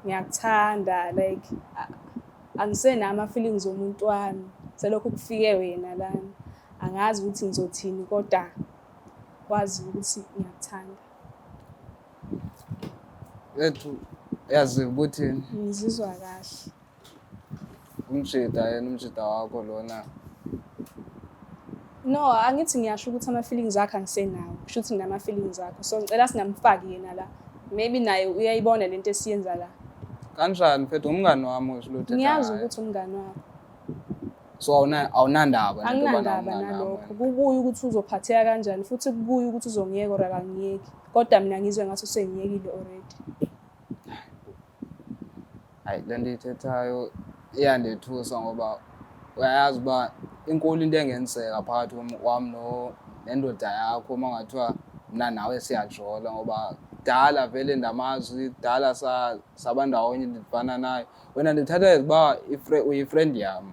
ngiyakuthanda like angisenawo ama-feelings omuntu wami selokhu kufike wena lana angazi ukuthi ngizothini kodwa kwazi ukuthi ngiyakuthanda. Ethu yazi ukuthi Ngizizwa kahle. umshida wakho lona. No, angithi ngiyasho ukuthi ama-feelings akho angisenawo. Kusho ukuthi nginama-feelings akho. So ngicela singamfaki yena la. Maybe naye uyayibona lento esiyenza la. Kanjani mfethu umngani wami usho lutho. Ngiyazi ukuthi umngani wakho. So awunandaba Anginandaba nalokho. Kubuye ukuthi uzophatheka kanjani futhi kubuye ukuthi uzongiyeka or akangiyeki. Kodwa mina ngizwe ngathi usengiyekile already. Hayi lento ithethayo iyandethusa ngoba uyayazi uba inkulu into engenzeka phakathi kwami nendoda yakho uma ngathiwa mina nawe siyajola ngoba kudala vele ndamazwi kudala saba ndawonye ndifana nayo wena ndithatha as uba uyi-friend yami.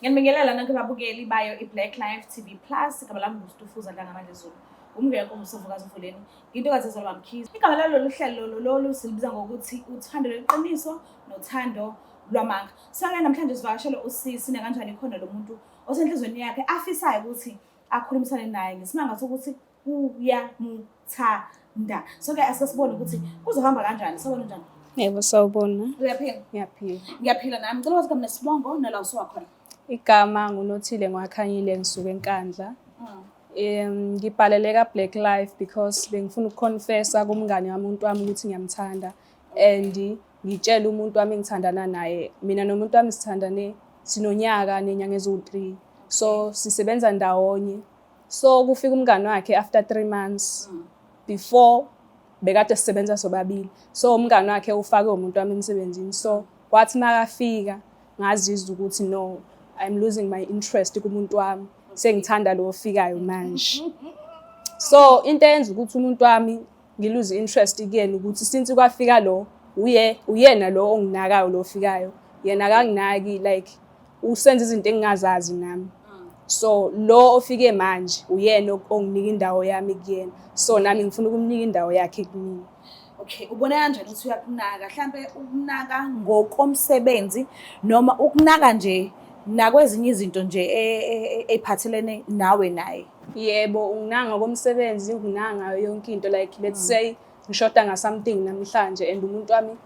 Ngiyanibingelela nanke babukeli bayo iBlack Life TV Plus. Igama lami nguStufuza Dlangamandla Zulu. Umngekho uMsofokazi Mfuleni. Ngintokazi Mkhize. Igama lalolu hlelo lolu silibiza ngokuthi uthando lweqiniso nothando lwamanga. Sake namhlanje sivakashele usisi kanjani khona lo muntu osenhlizweni yakhe afisayo ukuthi akhulumisane naye ngesimanga sokuthi uyamuthanda. Soke asesibone ukuthi kuzohamba kanjani. Sawubona njani? Yebo sawubona. Uyaphila? Ngiyaphila. Ngiyaphila nami. Ngicela ukuthi nesibongo nala usuwakhona. Igama nguNothile Ngwakhanyile ngisuka eNkandla. Ngibhalele kaBlack Life because bengifuna ukuconfessa kumngane wamuntu wami ukuthi ngiyamthanda and ngitshela umuntu wami engithandana naye mina nomuntu wami sithandane sinonyaka nenyanga eziwu3 so sisebenza ndawonye so kufika umngane wakhe after 3 months before bekade sisebenza sobabili so umngane wakhe ufake umuntu wami emsebenzini so kwathi makafika ngazizwa ukuthi no I'm losing my interest kumuntu wami sengithanda lo ofikayo manje so into eyenza ukuthi umuntu wami ngilose interest kuyena ukuthi since kwafika lo uyena lo onginakayo lo ofikayo yena akanginaki like usenza izinto engingazazi nami so lo ofike manje uyena onginika indawo yami kuyena so nami ngifuna ukumnika indawo yakhe kimi. Okay, ubona kanjani ukuthi uyakunaka mhlambe ukunaka ngokomsebenzi noma ukunaka nje nakwezinye izinto nje ephathelene nawe naye? Yebo, unginaka ngokomsebenzi, unginaka ngayo yonke into like let's say ngishoda nga something namhlanje and umuntu wami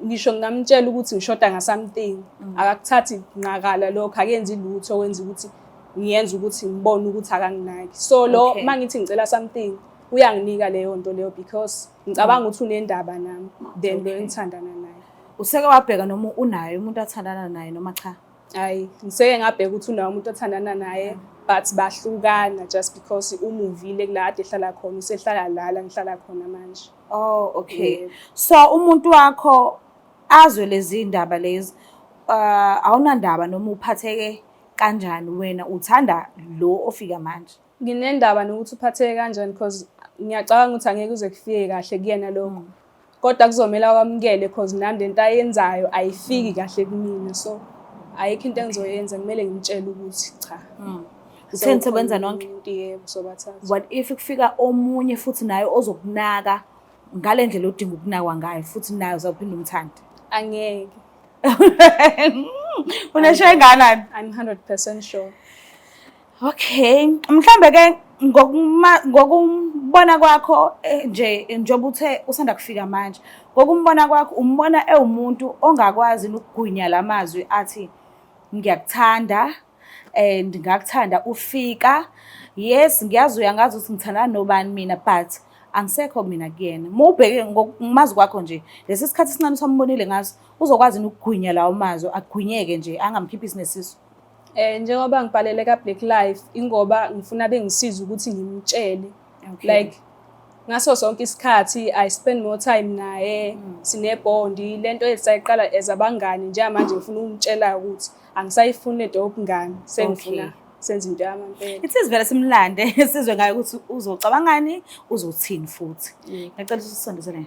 ngisho ngamtshela ukuthi ngishoda nga something akakuthathi nqakala lokho akenzi lutho okwenza ukuthi ngiyenza ukuthi ngibone ukuthi akanginaki so lo mangithi ngicela something uyanginika leyo nto leyo because ngicabanga ukuthi unendaba nami then lo engithandana naye. Useke wabheka noma unayo umuntu athandana naye noma cha? Hayi, ngiseke ngabheka ukuthi unayo umuntu athandana naye but bahlukana just because umuvile kulade ehlala khona usehlala lala ngihlala khona manje. Oh, okay. So umuntu wakho azwe lezi indaba lezi awunandaba noma uphatheke kanjani wena uthanda lo ofika manje? Nginendaba nokuthi uphatheke kanjani because ngiyacabanga ukuthi angeke uze kufike kahle kuyena lokho. Kodwa kuzomela kwamukele because nami lento ayenzayo ayifiki kahle kumina so ayikho into engizoyenza kumele ngimtshele ukuthi cha. Usensebenza nonke? Yebo sobathathu. What if kufika omunye futhi naye ozokunaka ngale ndlela odinga ukunakwa ngayo futhi naye uzawuphinda umthande? Angeke. Unesho enganani? I'm 100% sure. Okay, mhlambe ke ngokumbona kwakho nje njoba uthe usanda kufika manje ngokumbona kwakho umbona ewumuntu ongakwazi ukugwinya lamazwi athi ngiyakuthanda and ngakuthanda ufika yes ngiyazi uyangazi ukuthi ngithandana nobani mina but angisekho mina kuyena mawubheke ngokumazi kwakho nje lesi sikhathi sincane sombonile ngaso uzokwazi ukugwinya lawo mazwi agwinyeke nje angamkhiphi sinesiso. Njengoba ngibhalele kaBlack Life ingoba ngifuna bengisiza ukuthi ngimtshele like ngaso sonke isikhathi I spend more time naye sinebondi lento esayiqala ezabangani njengamanje ngifuna ukumtshela ukuthi angisayifuni lento yobungani sengifuna senza into yamampela. It is vele simlande sizwe ngayo ukuthi uzocabangani uzothini futhi. Ngicela usisondezele.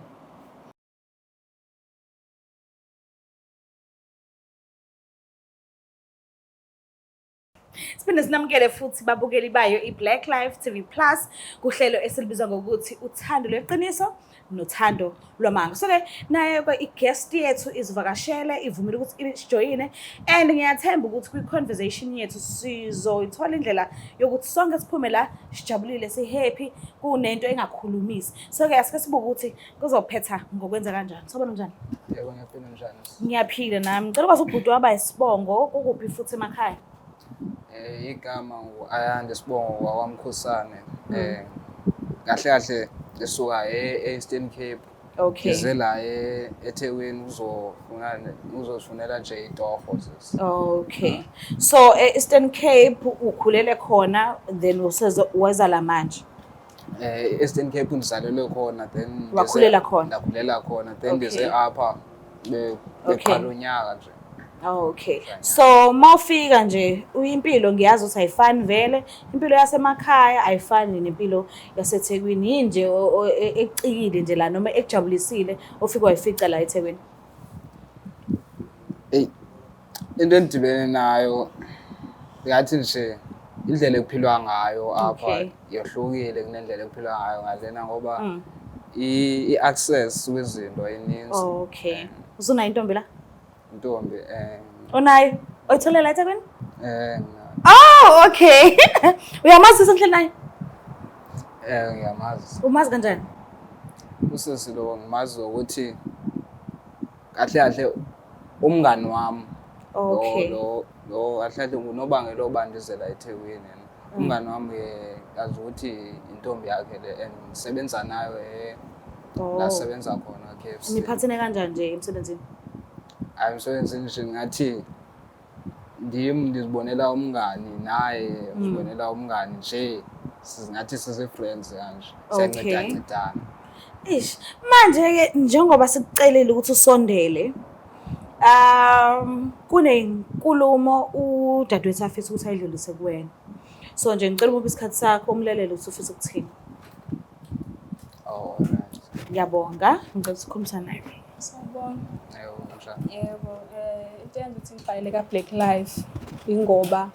Siphinde sinamukele futhi babukeli bayo iBlack Life TV Plus kuhlelo esilibiza ngokuthi uthando lweqiniso nothando lwamanga. So-ke naye-ke i-guest yethu izivakashele ivumile ukuthi isijoyine and ngiyathemba ukuthi kwi-conversation yethu sizoyithola indlela yokuthi sonke siphume la sijabulile si-happy kunento engakhulumisi. So-ke asike sibuke ukuthi kuzophetha ngokwenza kanjani. Sobona njani? Yebo, ngiyaphila njani? Ngiyaphila nami. Ngicela ukwazi ubhuti waba isibongo kukuphi futhi emakhaya? Igama ngu-Ayanda Sibongo wakwamkhosane. Kahle kahle esuka e-Eastern Cape. Okay. Ngize la eThekwini uzofunela nje itoho. Okay. So Eastern Cape ukhulele khona then weza la manje. Eastern Cape ngizalelwe khona then Wakhulela khona? Ngakhulela khona then Okay. ngize apha beqala unyaka nje. Okay. So mawufika nje uyimpilo ngiyazi ukuthi ayifani vele. Impilo yasemakhaya ayifani nempilo yaseThekwini. Yini nje ecikile nje la noma ekujabulisile ofika wayifica la eThekwini? Into endibene nayo ngathi nje indlela ekuphilwa ngayo apha Okay. yohlukile kunendlela ekuphilwa ngayo ngalena ngoba i-access kwizinto eninzi. Okay. Usunayo intombi la? Intombi Onayo? Oyithole la eThekwini? ngina- Oh, okay. Uyamazi senhleli naye? ngiyamazi. Umazi kanjani? Usisi lo ngimazi ukuthi kahle kahle umngani wami Okay. lo kahle kahle unobangela obandizela eThekwini. Umngani wami yazi ukuthi intombi yakhe le and ngisebenza nayo la sebenza khona KFC. Niphathene kanjani nje emsebenzini? Ayimsebenzini nje ngathi ngizibonela umngani naye uzibonela umngani nje singathi sise-friends kanje siyancedana. Ish, manje-ke njengoba sikucelile ukuthi usondele, kunenkulumo udadewethu afisa ukuthi ayidlulise kuwena. So nje ngicela ukupha isikhathi sakho umlalelo ukuthi ufisa ukuthini. Oh, right. Ngiyabonga, ngicela ukukhulumisana naye. Sawubona. Njani? Yebo, into eyenza ukuthi ngifakele ka-Black Life ingoba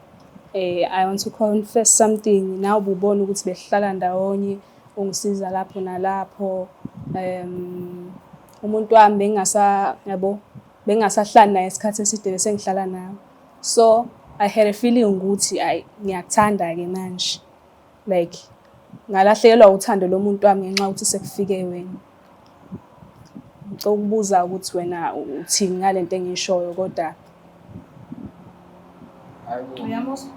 I want to confess something. Nawe ububona ukuthi besihlala ndawonye ungisiza lapho nalapho. Umuntu wami bengasahlali naye isikhathi eside bese ngihlala nawe. So I had a feeling ukuthi ngiyakuthanda-ke manje. Like ngalahlekelwa uthando lomuntu wami ngenxa yokuthi sekufike wena. Ngicela ukubuza ukuthi wena uthini ngalento engiyishoyo kodwa Uyamuzwa?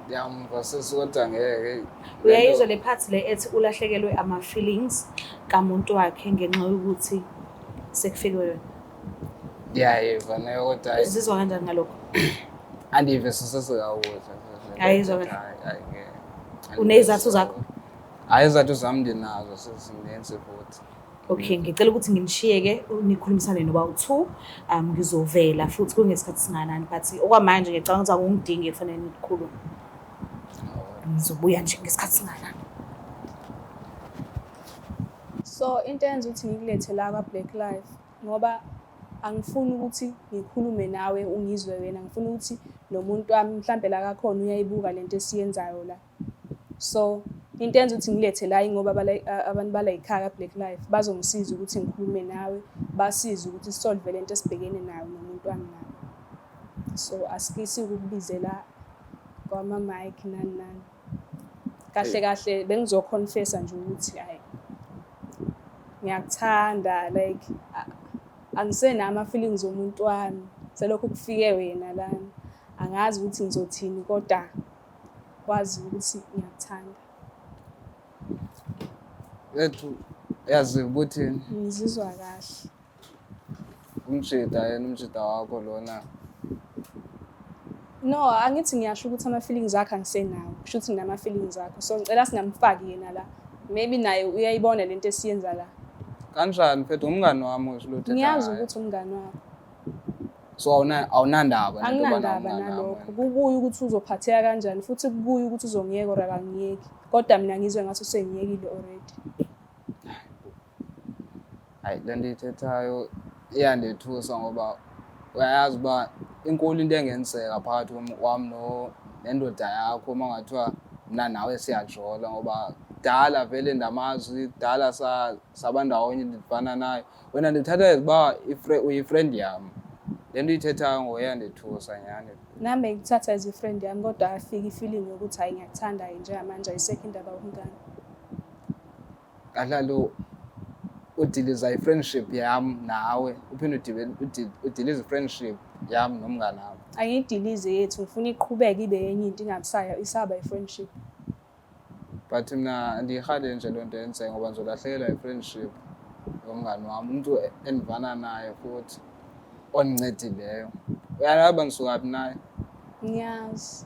Yamva sesikodwa ngeke. Uyayizwa le part le ethi ulahlekelwe ama-feelings kamuntu wakhe ngenxa yokuthi sekufike wena. Yayiva nayo kodwa Uzizwa kanjani ngalokho? andive sesesiyawuza. Ayizwa kahle. Unezathu zakho? Hayi, izathu zami ndinazo sezingenze futhi. Okay, ngicela ukuthi nginishiyeke nikhulumisane noba u2 ngizovela futhi kungesikhathi singanani but okwamanje ngicabanga ukuthi akungidingi kufanele nikhulume. Ngizobuya nje ngesikhathi singanani. so into eyenza ukuthi ngikulethe la kwa-Black Life ngoba angifuni ukuthi ngikhulume nawe ungizwe wena, ngifuna ukuthi nomuntu wami mhlambe la kakhona uyayibuka lento esiyenzayo la. So into eyenza ukuthi ngilethe la ingoba abantu bala ekhaya ka-Black Life bazongisiza ukuthi ngikhulume nawe, basize ukuthi sisolve lento esibhekene nayo nomuntu wami nawe. So asikisi ukubizela kwama-mic nani. Kahle kahle bengizoconfessa nje ukuthi ngiyakuthanda, like angisenama ama-feelings omuntu wami selokhu kufike wena lana. Angazi ukuthi ngizothini kodwa kwazi ukuthi ngiyakuthanda. Lethu yazi ukuthi Ngizizwa kahle. umjida wakho lona. No, angithi ngiyasho ukuthi ama-feelings akho angisenawo. Kusho ukuthi nginama-feelings akho. So ngicela singamfaki yena la. Maybe naye uyayibona lento esiyenza la. Kanjani mfethu umngani wami usiluthe. Ngiyazi ukuthi umngani wakho. So awunandaba Anginandaba nalokho. Kubuye ukuthi uzophatheka kanjani futhi kubuye ukuthi uzongiyeka or akangiyeki. Kodwa mina ngizwe ngathi usengiyekile already. Hayi, lento ithethayo iyandethusa ngoba uyayazi uba inkulu into engenzeka phakathi kwam nendoda yakho uma ngathiwa mna nawe siyajola, ngoba kudala vele ndamazwi, kudala saba ndawonye ndifana nayo. Wena ndithatha as uba uyifriend yam. Le nto uyithethayo ngoyandethusa nyhani. Nami ngikuthatha as i-friend yami, kodwa afika ifeeling yokuthi hayi ngiyakuthanda njengamanje, ayisekho indaba yobungane. Kahlalo udiliza i-friendship yam nawe, uphinde udiliza i-friendship yam nomngane wami. Angiyidilize yethu, ngifuna iqhubeke ibe yenye into isaba i-friendship. But mna andiyirhali nje loo nto yenzeka ngoba ndizolahlekelwa i-friendship yomngane wami, umntu endivana naye futhi ondincedileyo. Uyalaba ndisuka phi naye? Ngiyazi.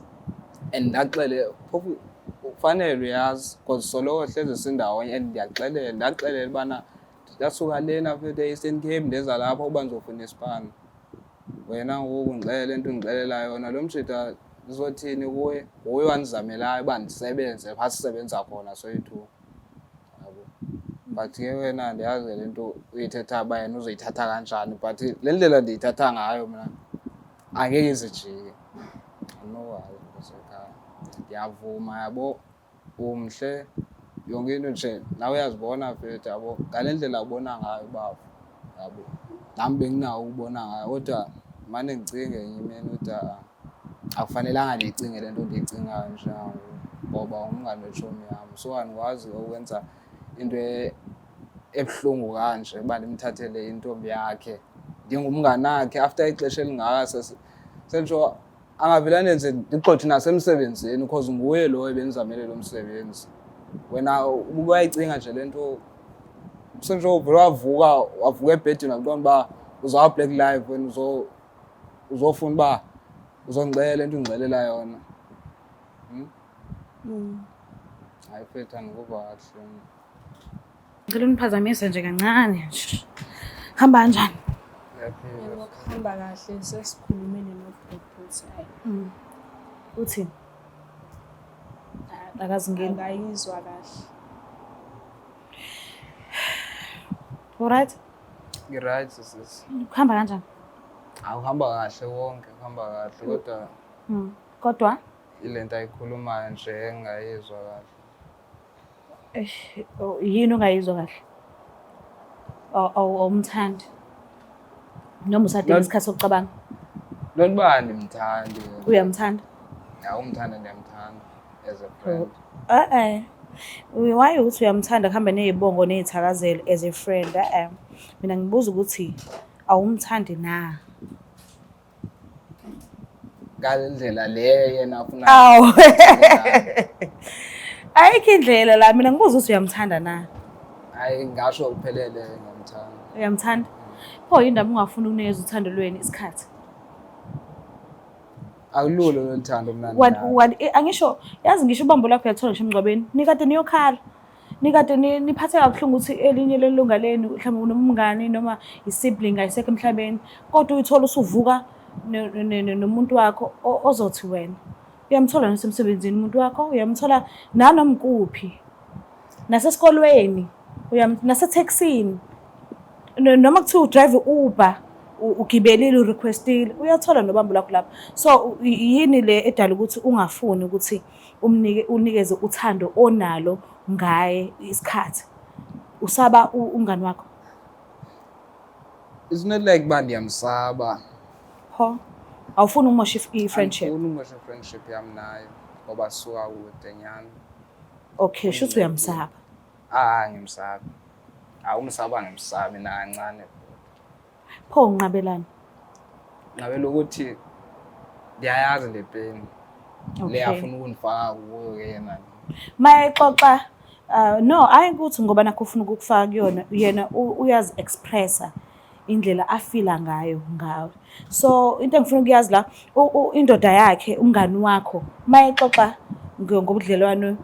And ndaxele phofu ufanele uyazi because soloko hleze sindawonye and ndaxelela ubana ndasuka lena futhi e-Eastern Cape ndeza lapha uba ndizofuna isipani. Wena ngoku undixelele into undixelela yona, lo mshita ndizothini kuye? Nguye wandizamelayo uba ndisebenze phaa sisebenza khona soyi-two. Yabo. But ke wena ndiyazi le nto uyithetha uba yena uzoyithatha kanjani, but le ndlela ndiyithatha ngayo mna angeke izijike. Andinowazi ngosekhaya. Ndiyavuma yabo, umhle, yonke into nje nawe uyazibona mfethu yabo, ngale ndlela ubona ngayo baba yabo. Nami benginawo ukubona ngayo kodwa mane ngicinge ngenye imini ukuthi akufanelanga ndiyicinge le nto ndiyicingayo njengangoku ngoba umngane wetshomi yam. So andikwazi ukwenza into ebuhlungu kanje uba ndimthathele intombi yakhe ndingumngane wakhe after ixesha elingaka sentsho angavele andenze ndigxothe nasemsebenzini because nguye lo ebendizamele lo msebenzi. Wena ubuyayicinga nje le nto sentsho uvele wavuka ebhedini wakubona uba uzawa Black Live wena uzofuna uba uzondixelela le nto undixelela yona. Hayi mfethu andikuva kahle. Ngicela uniphazamise nje kancane. Hamba kanjani? Yebo, kuhamba kahle, sesikhulumile nobhuti. Hayi. Uthini? Akazi ngeni. Angayizwa kahle. Alright? Ngi-right sis. Kuhamba kanjani? Awuhamba kahle wonke, kuhamba kahle kodwa Kodwa ile nto ayikhulumayo nje engingayizwa kahle. yini ongayizwa kahle? Awumthandi? Noma usadinga isikhathi sokucabanga? Not uba andimthandi. Uyamthanda? Umthanda ndiyamthanda as a friend. Why ukuthi uyamthanda kuhamba nezibongo nezithakazelo as a friend? Mina ngibuza ukuthi awumthandi na? Ngale ndlela le yena afuna. Awu. Ayikho indlela la, mina ngibuza ukuthi uyamthanda na? Hayi ngasho kuphelele ngiyamthanda. Uyamthanda? Pho yindaba ungafuni ukunikeza uthando lweni isikhathi? Akulula lo thando mnandi. Angisho, yazi ngisho ubambo lakho uyathola ngisho emngcwabeni, nikade niyokhala. Nikade niphathe kabuhlungu ukuthi elinye lelunga lenu mhlawumbe unomngane noma i-sibling ayisekho emhlabeni, kodwa uyithola usuvuka nomuntu wakho ozothi wena. Uyamthola nasemsebenzini umuntu wakho, uyamthola nanomkuphi. Nasesikolweni, nasetaxini. Noma kuthiwa udrive Uber, ugibelile urequestile, uyathola nobambo lakho lapha. So yini le edala ukuthi ungafuni ukuthi unikeze uthando onalo ngaye isikhathi? Usaba umngane wakho? It's not like uba ndiyamsaba. Ho? Awufuni umosha i-friendship? Awufuni umosha i-friendship yam naye ngoba sisuka kude nyani. Okay, shuthi uyamsaba. Ngimsaba. Umsaba ngimsabi nakancane. Pho unqabelani? Ngabela ukuthi ndiyayazi le pain. Le afuna ukundifaka kuyo yena. Mayexoxa no, ayikuthi ngoba nakho ufuna ukukufaka kuyona, yena uyazi expressa indlela afila ngayo ngawe. So into engifuna ukuyazi la indoda yakhe, umngani wakho, mayexoxa ngobudlelwano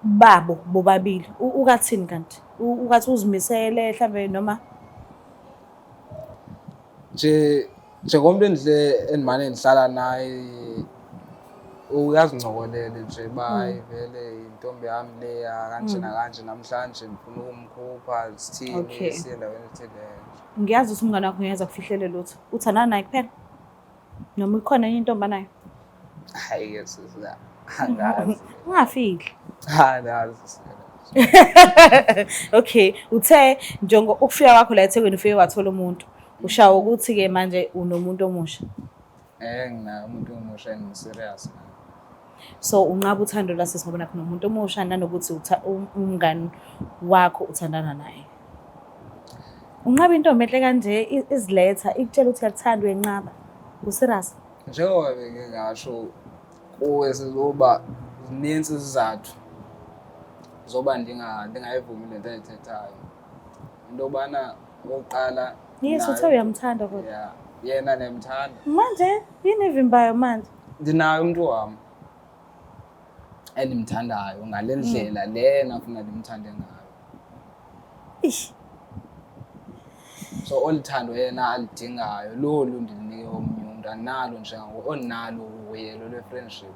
babo bobabili, ukathini kanti? Ukathi uzimisele mhlambe noma njengomuntu endimane ndihlala naye uyazingcokolele nje bayi vele intombi yami leya kanje nakanje namhlanje ngifuna ukumkhupha sithini siye endaweni ethile. ngiyazi ukuthi umngane wakho ngiyeza kufihlele lutho. Uthandana naye kuphela? Noma ikhona enye intombi nayo? Hayi-ke sisi, angazi. Ungafihli. Angazi. Okay, uthe njengo ukufika kwakho la eThekwini ufike wathola umuntu. Ushawo ukuthi-ke manje unomuntu omusha. Nginaye umuntu omusha engi-serious. So unqaba uthando lasisi ngoba nakho nomuntu omusha nanokuthi umngani wakho uthandana naye. Unqaba intombi enhle kanje iziletha ikutshela ukuthi yakuthanda uyenqaba. U-serious? Njengoba bengingasho kuwe sizoba zininzi izizathu zoba ndingayivumi lento ayithethayo. Into yobana okokuqala Yes, uthe uyamthanda kodwa. yeah, yena ndiyamthanda. Manje yini evimbayo manje? Ndinaye umuntu wami endimthandayo ngale ndlela le nafuna ndimthande ngayo. Ish. So olithando yena alidingayo lolu ndilinike omnye umuntu analo njengako onalo uyelo lwe-friendship.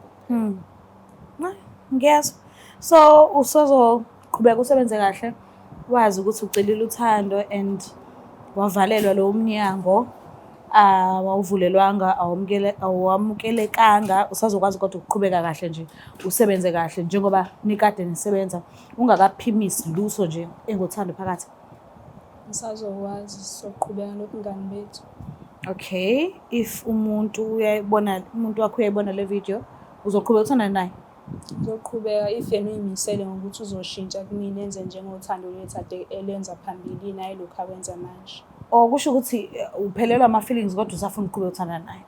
Ngiyezwa. So usozoqhubeka usebenze kahle wazi ukuthi ucelile uthando and wavalelwa lo mnyango awuvulelwanga awamukelekanga usazokwazi kodwa ukuqhubeka kahle nje usebenze kahle njengoba nikade nisebenza ungakaphimisi lutho nje engothando phakathi. Ngisazokwazi soqhubeka nobungani bethu. Okay, if umuntu wakho uyayibona le video uzoqhubeka uthanda naye? Ngizoqhubeka if yena uyimisele ngokuthi uzoshintsha kumina enze njengothando lwethu ade elenza phambili naye lokhu akwenza manje. Kusho ukuthi uphelelwa ama-feelings kodwa usafuna ukuqhubeka uthanda naye?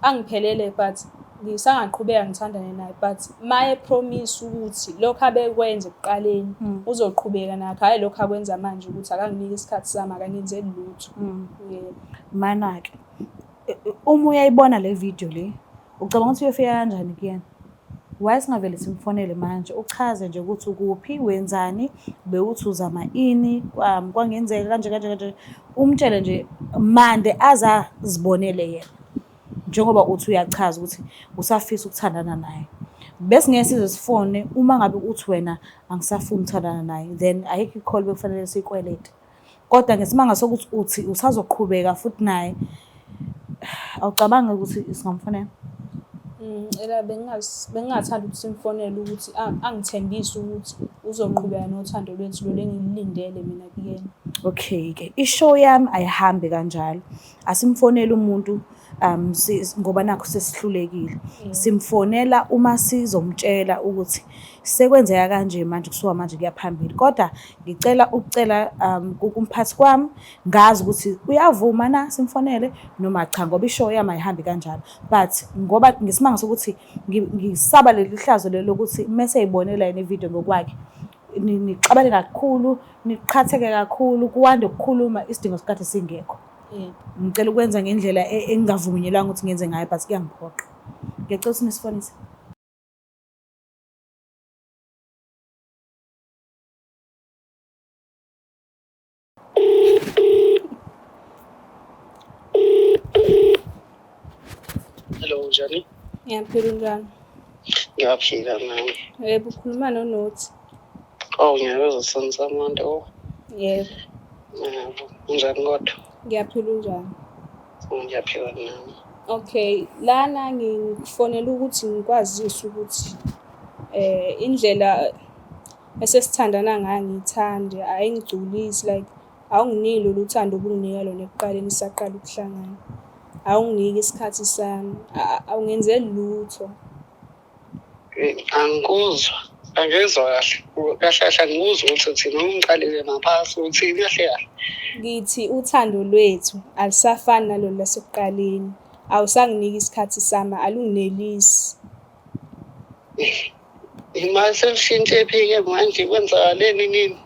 Angiphelele but ngisangaqhubeka ngithandane naye but maye promise ukuthi lokho abekwenza ekuqaleni uzoqhubeka nakho hayi lokho akwenza manje ukuthi akanginike isikhathi sami akangenzeli lutho. Mana-ke uma uyayibona le video le ucabanga ukuthi uyofika kanjani kuyena? Why singavele simfonele manje uchaze nje ukuthi ukuphi wenzani bewuthi uzama ini kwangenzeka kanje umtshele nje mande azazibonele yena njengoba uthi uyachaza ukuthi usafisa ukuthandana naye. Bese ngeke size sifone uma ngabe uthi wena angisafuni ukuthandana naye then ayikho i-call bekufanele siyikwelete. Kodwa ngesimanga sokuthi uthi usazoqhubeka futhi naye awucabangi ukuthi singamfonela? Ela bengingathanda ukuthi simfonele ukuthi angithembise ukuthi uzoqhubeka nothando lwethu lo engilindele mina kuyena. Okay-ke ishow yami ayihambi kanjalo. Asimfonele umuntu ngoba nakho sesihlulekile. Simfonela uma sizomtshela ukuthi sekwenzeka kanje manje kusuka manje kuyaphambili. Kodwa ngicela ukucela kumphathi kwami ngazi ukuthi uyavuma na simfonele noma cha ngoba ishow yami ayihambi kanjalo. But ngoba ngesimanga sokuthi ngisaba leli hlazo lelo ukuthi mase eyibonela yena ivideo ngokwakhe nixabane kakhulu niqhatheke kakhulu kuwande ukukhuluma isidingo sikade singekho. Ngicela ukwenza ngendlela engingavunyelwanga ukuthi ngenze ngayo but kuyangiphoqa. Ngiyacela ukuthi nisifonise. Hello, Johnny. Ngiyaphila unjani? Ngiyaphila nami. Yebo ukhuluma noNothi. Ngiyabezwa Sansamando. Yebo. Unjani kodwa? Ngiyaphila unjani? Ngiyaphila nami. Okay, lana ngikufonela ukuthi ngikwazise ukuthi indlela esesithandana ngayo ngiyithande ayingigculisi like awunginiki lolu uthando obunginika lona ekuqaleni sisaqala ukuhlangana. Awunginiki isikhathi sami awungenzeli lutho. Angikuzwa. Angizwa kahle angikuzwa ukuthi thina ungiqalile ngaphasi uthini kahle kahle. Ngithi uthando lwethu alisafani nalolu lasekuqaleni. Awusanginiki isikhathi sami alunginelisi. Imali selishintshe phi-ke manje kwenzakaleni nini?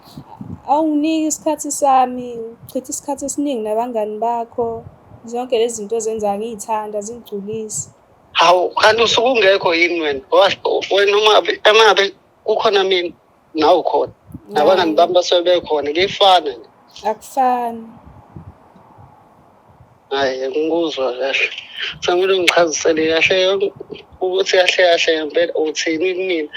Awunginiki isikhathi sami, uchitha isikhathi esiningi nabangani bakho. Zonke lezi zinto ozenzayo ngiyithanda zingigculisi. Hawu, kanti usuke ungekho yini wena? Wena uma ngabe kukhona mina nawe ukhona. Nabangani bami basuke bekhona kuyafana. Akufani. Hayi ngikuzwa kahle. Samele ungichazisele kahle ukuthi kahle ngempela uthini kumina.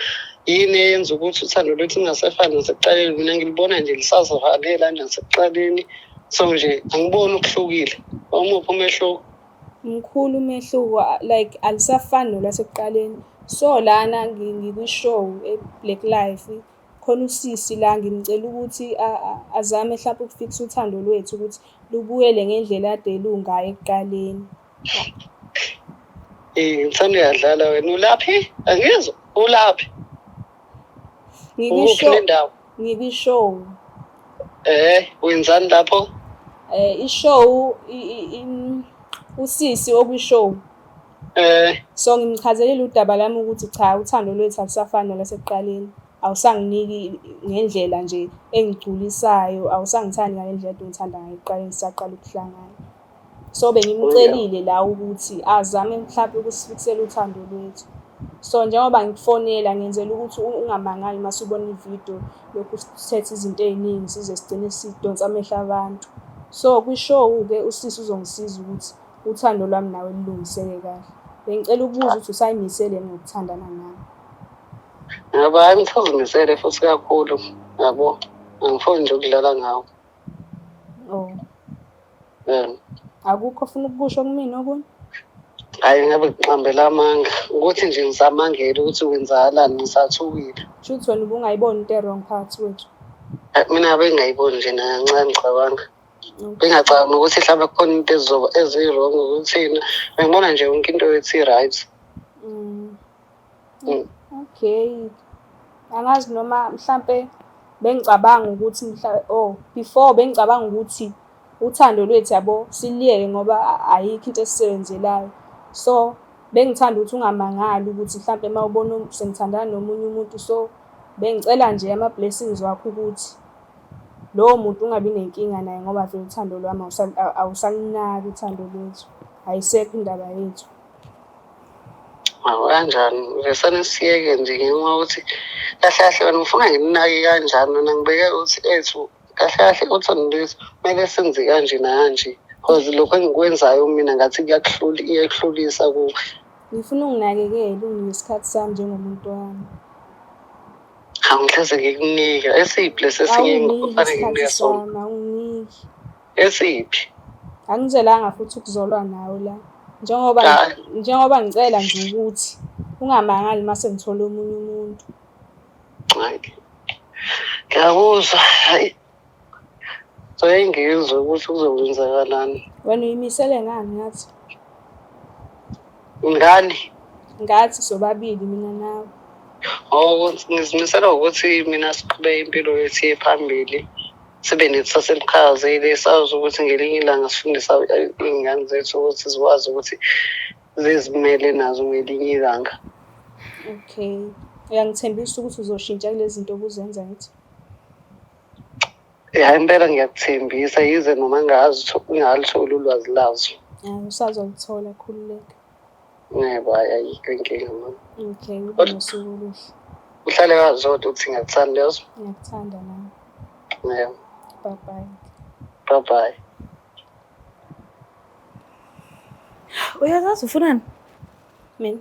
Yini eyenza ukuthi uthando lwethu lingasafani nasekuqaleni? Mina ngilibona nje lisazohanela nasekuqaleni. So nje angiboni ukuhlukile. Omuphi umehluko? Mkhulu umehluko like alisafani nolwasekuqaleni. So lana ngikwi-show eBlack Life khona usisi la ngimcela ukuthi azame mhlawumbe ukufikisa uthando lwethu ukuthi lubuyele ngendlela kade lungayo ekuqaleni. Ngithanda uyadlala wena. Ulaphi? Angizwa. Ulaphi? Ngikwi-show. Ngikwi-show. Wenzani lapho? I-show usisi okwi-show. So ngimchazelile udaba lami ukuthi cha uthando lwethu alusafani nolwasekuqaleni. Awusanginiki ngendlela nje engigculisayo, awusangithandi ngalendlela kade ngithanda ngayo ekuqaleni sisaqala ukuhlangana. So bengimcelile la ukuthi azame mhlawumbe ukusifikisela uthando lwethu. So njengoba ngikufonela ngenzela ukuthi ungamangali mase ubona ividiyo lokhu sithethe izinto ey'ningi size sigcine sidonsa amehlo abantu. So kwi-show-ke usisi uzongisiza ukuthi uthando lwami nawe lulungiseke kahle. Bengicela ukubuza ukuthi usayimisele ngokuthandana nami. Ngoba hayi ngithozimisele futhi kakhulu yabo. Angifuni nje ukudlala ngawo. Akukho ofuna ukusho kumina okunye? Hayi ngabe ngiqambela amanga. Ukuthi nje ngisamangela ukuthi wenzakalani ngisathukile. Shuthi wena ubungayiboni into e-wrong phakathi kwethu. Mina bengingayiboni nje nakancane ngicabanga. Bengacabanga ukuthi mhlawumbe kukhona into ezi-wrong ukuthina. Bengibona nje yonke into yethu i-right. Okay. Angazi noma mhlampe bengicabanga ukuthi before bengicabanga ukuthi uthando lwethu yabo siliyeke ngoba ayikho into esisebenzelayo. So bengithanda ukuthi ungamangali ukuthi mhlampe mawubona sengithandana nomunye umuntu. So bengicela nje ama-blessings wakho ukuthi lowo muntu ungabi nenkinga naye ngoba vele uthando lwami awusalinaki uthando lwethu. Ayisekho indaba yethu. Kanjani vesane siyeke nje ngenxa yokuthi kahle kahle wena ufuna ngilinaki kanjani mina ngibeke ukuthi ethu kahle kahle uthando lwethu kumele senze kanje nakanje because lokho engikwenzayo mina ngathi iyakuhlulisa kuwe. Ngifuna unginakekele unginike isikhathi sami njengomuntu wami. Angihleze ngikunika esiphi lesesinye ngikufanele ngikunika sona. Awunginiki. Esiphi? Angizelanga futhi ukuzolwa nawe la. Njengoba ngicela nje ukuthi ungamangali mase ngithola omunye umuntu. Hayi. Ngiyakuzwa. Hayi. So engizwe ukuthi kuzokwenzakalani. Wena uyimisele ngani ngathi? Ngani? Ngathi sobabili mina nawe. Ngizimisela ukuthi mina siqhubeke impilo yethu ephambili. Sibe nethasa eliqhakazile sazi ukuthi ngelinye ilanga sifundisa iy'ngane zethu ukuthi zikwazi ukuthi zizimele nazo ngelinye ilanga. Okay. Uyangithembisa ukuthi uzoshintsha kulezi zinto obuzenza ngithi? Hayi impela ngiyakuthembisa yize noma ngingalitholi ulwazi lazo. Usazolithola khululeka. Yebo ayikho inkinga mama. Okay, ube nosuku oluhle. Uhlale wazodwa ukuthi ngiyakuthanda lezo. Ngiyakuthanda nami. Yebo. Bye bye. Bye bye. Uyazazi ufunani? Mina?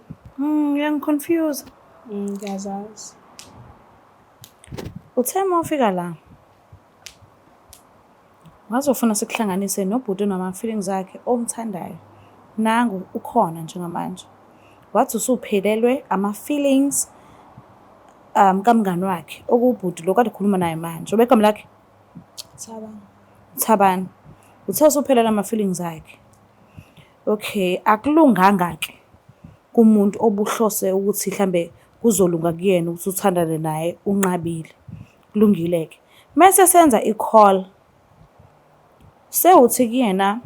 Uyangiconfuse. Ngiyazazi. Uthe uma ufika la ngazofuna sikuhlanganise nobhuti nama-feelings akhe omthandayo. Nangu ukhona njengamanje. Wathi usuphelelwe ama-feelings kamngani wakhe okubhuti lo kade khuluma naye manje. Ubegama lakhe? Thabani. Uthe usuphelelwe ama-feelings akhe. Okay, akulunganga-ke kumuntu obuhlose ukuthi mhlambe kuzolunga kuyena ukuthi uthandane naye unqabile. Kulungile-ke. Mase senza i-call. Sewuthi kuyena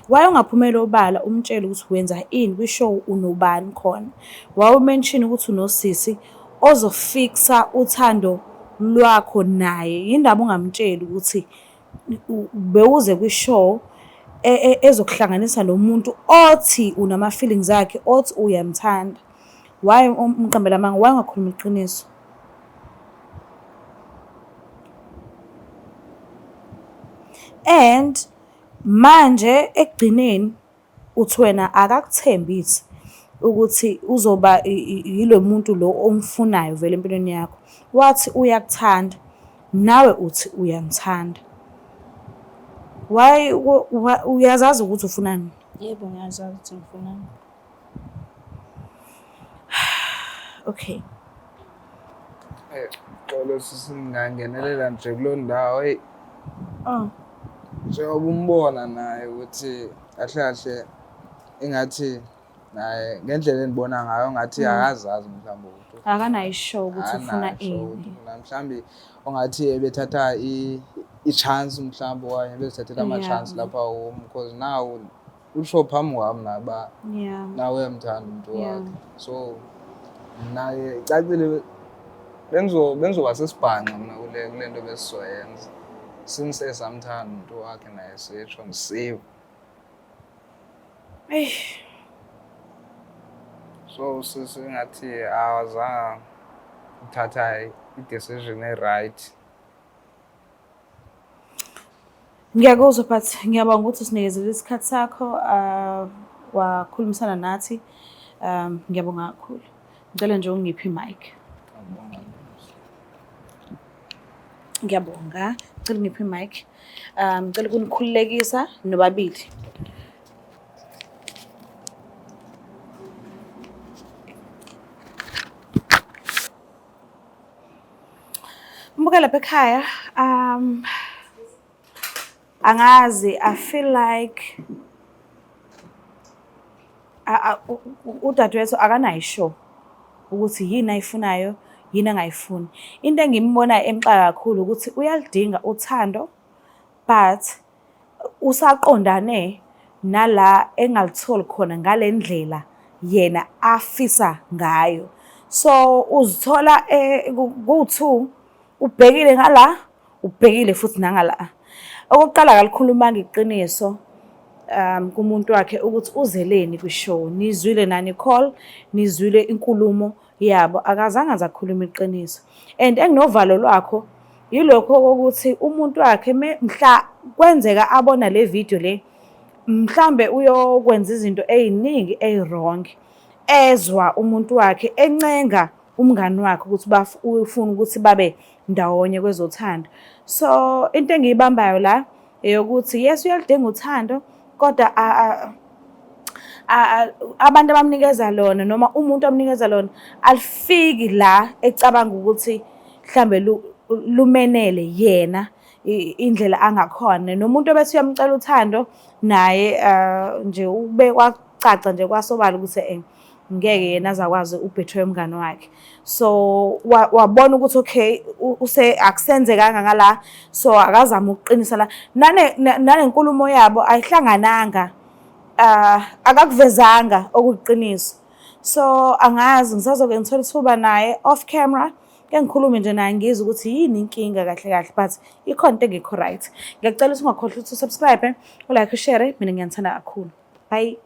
waye ungaphumela obala umtshela ukuthi wenza ini kwi-show unobani khona. Wawumention ukuthi unosisi ozofixa uthando lwakho naye. Yindaba ungamtsheli ukuthi bewuze kwi-show ezokuhlanganisa nomuntu othi unama-feelings akhe othi uyamthanda. Waye umqambela amanga waye ungakhuluma iqiniso. And manje ekugcineni uthi wena akakuthembisi ukuthi uzoba yilo muntu lo omfunayo vele empilweni yakho. Wathi uyakuthanda nawe uthi uyamthanda. Why uyazazi ukuthi ufunani? Yebo ngiyazazi ukuthi ngifunani. Okay. Xolo singangenelela nje kuloo ndawo njengoba umbona naye ukuthi kahle ingathi naye ngendlela endibona ngayo ngathi akazazi mhlawumbe ukuthi Akanayisho ukuthi ufuna ini. mhlawumbe ongathi ebethatha i-chance mhlawumbe okanye ebethathela ama-chance lapha because now usho phambi kwami naba nawe uyamthanda umuntu wakhe so naye icacile benzoba sesibhanqa mina kule nto besizoyenza since esamthanda umuntu wakhe naye setsho ngisiwe so singathi awazanga uthatha i-decision e-right. Ngiyakuzwa but ngiyabonga ukuthi sinikezele isikhathi sakho wakhulumisana nathi. Ngiyabonga kakhulu. Ngicela nje ungiphe i-mic. Ngiyabonga. Ngicela ungiphe i-mic. Ngicela ukunikhululekisa nobabili. Mbuka lapha ekhaya angazi I feel like udadewethu akanayisho ukuthi yini ayifunayo yini angayifuni. Into engimbona emxaka kakhulu ukuthi uyalidinga uthando but usaqondane nala engalitholi khona ngale ndlela yena afisa ngayo. So uzithola ku2 ubhekile ngala ubhekile futhi nangala. Okokuqala akalikhulumanga iqiniso kumuntu wakhe ukuthi uzeleni kwishow. Nizwile nani call, nizwile inkulumo yabo akazange azakhuluma iqiniso. And enginovalo lwakho yilokho ukuthi umuntu wakhe mhla kwenzeka abona le video le mhlambe uyokwenza izinto eziningi ezwrong ezwa umuntu wakhe encenga umngani wakhe ukuthi ufuna ukuthi babe ndawonye kwezothando. So into engiyibambayo la eyokuthi yes uyalidinga uthando kodwa abantu abamnikeza lona noma umuntu amnikeza lona alifiki la ecabanga ukuthi mhlambe lumenele yena indlela angakhona. Nomuntu obese uyamcela uthando naye nje ube kwacaca nje kwasobala ukuthi ngeke yena azakwazi ubhethe umngane wakhe. So wabona ukuthi okay akusenzekanga ngala so akazama ukuqinisa la nane nkulumo yabo ayihlangananga akakuvezanga okuyiqiniso. So angazi ngisazoke ngithola ithuba naye off camera ke ngikhulume nje naye ngizwe ukuthi yini inkinga kahle but ikhona into engekho right. Ngiyacela ukuthi ungakhohlwa ukuthi subscribe, ulike, ushare. Mina ngiyanthanda kakhulu. Bye.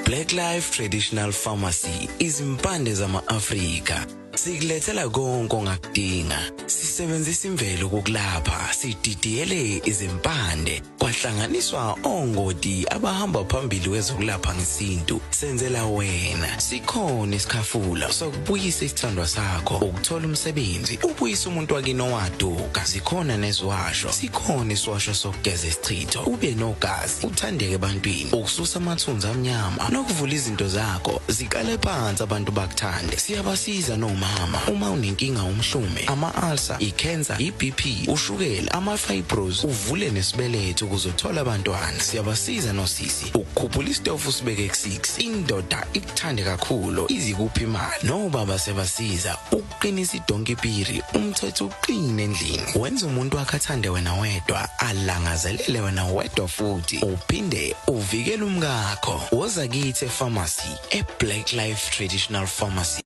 Black Life Traditional Pharmacy izimpande zama-Afrika. Sikulethela konke ongakudinga. Sisebenzisa imvelo kokulapha, sididiyele izimpande, kwahlanganiswa ongoti abahamba phambili kwezokulapha ngesintu. Senzela wena. Sikhona isikhafula sokubuyisa isithandwa sakho, ukuthola umsebenzi, ubuyisa umuntu wakini owaduka. Sikhona nezwasho. Sikhona iswasho sokugeza isichitho, ube nogazi, uthandeke ebantwini, ukususa amathunzi amnyama, nokuvula izinto zakho zikale phansi abantu bakuthande. Siyabasiza mama uma unenkinga umhlume, ama-ulcer, i-cancer, i-BP, ushukela, ama-fibros, uvule nesibeletho ukuzothola abantwana. Siyabasiza nosisi ukukhuphula isitofu sibeke ku6, indoda ikuthande kakhulu izikuphi imali. Nobaba sebasiza ukuqinisa idonkipiri, umthetho uqine endlini, wenza umuntu wakhe athande wena wedwa, alangazelele wena wedwa futhi uphinde uvikele umkakho. Woza kithi epharmacy, eBlack Life Traditional Pharmacy.